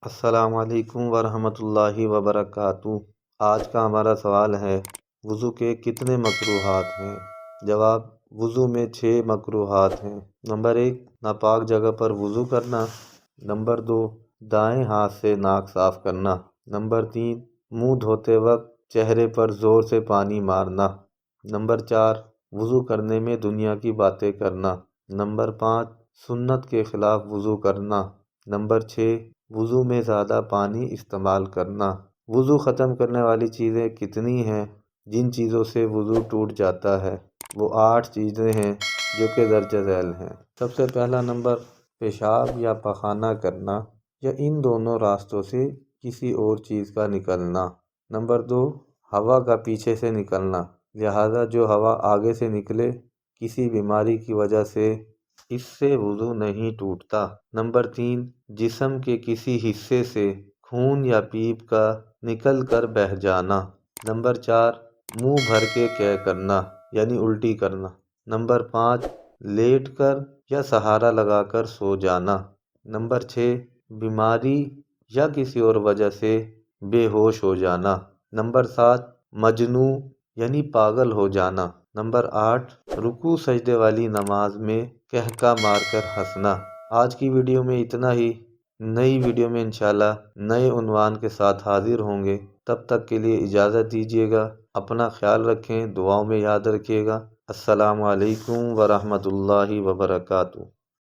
السلام علیکم ورحمۃ اللہ وبرکاتہ۔ آج کا ہمارا سوال ہے، وضو کے کتنے مکروہات ہیں؟ جواب: وضو میں 6 مکروہات ہیں۔ نمبر 1، ناپاک جگہ پر وضو کرنا۔ نمبر 2، دائیں ہاتھ سے ناک صاف کرنا۔ نمبر 3، منہ دھوتے وقت چہرے پر زور سے پانی مارنا۔ نمبر 4، وضو کرنے میں دنیا کی باتیں کرنا۔ نمبر 5، سنت کے خلاف وضو کرنا۔ نمبر 6، وضو میں زیادہ پانی استعمال کرنا۔ وضو ختم کرنے والی چیزیں کتنی ہیں جن چیزوں سے وضو ٹوٹ جاتا ہے؟ وہ 8 چیزیں ہیں جو کہ درج ذیل ہیں۔ سب سے پہلا نمبر، پیشاب یا پخانہ کرنا یا ان دونوں راستوں سے کسی اور چیز کا نکلنا۔ نمبر 2، ہوا کا پیچھے سے نکلنا، لہذا جو ہوا آگے سے نکلے کسی بیماری کی وجہ سے اس سے وضو نہیں ٹوٹتا۔ نمبر 3، جسم کے کسی حصے سے خون یا پیپ کا نکل کر بہہ جانا۔ نمبر 4، منہ بھر کے قے کرنا یعنی الٹی کرنا۔ نمبر 5، لیٹ کر یا سہارا لگا کر سو جانا۔ نمبر 6، بیماری یا کسی اور وجہ سے بے ہوش ہو جانا۔ نمبر 7، مجنوں یعنی پاگل ہو جانا۔ نمبر 8، رکوع سجدے والی نماز میں قہقہ مار کر ہنسنا۔ آج کی ویڈیو میں اتنا ہی۔ نئی ویڈیو میں انشاءاللہ نئے عنوان کے ساتھ حاضر ہوں گے۔ تب تک کے لیے اجازت دیجیے گا۔ اپنا خیال رکھیں، دعاؤں میں یاد رکھیے گا۔ السلام علیکم ورحمۃ اللہ وبرکاتہ۔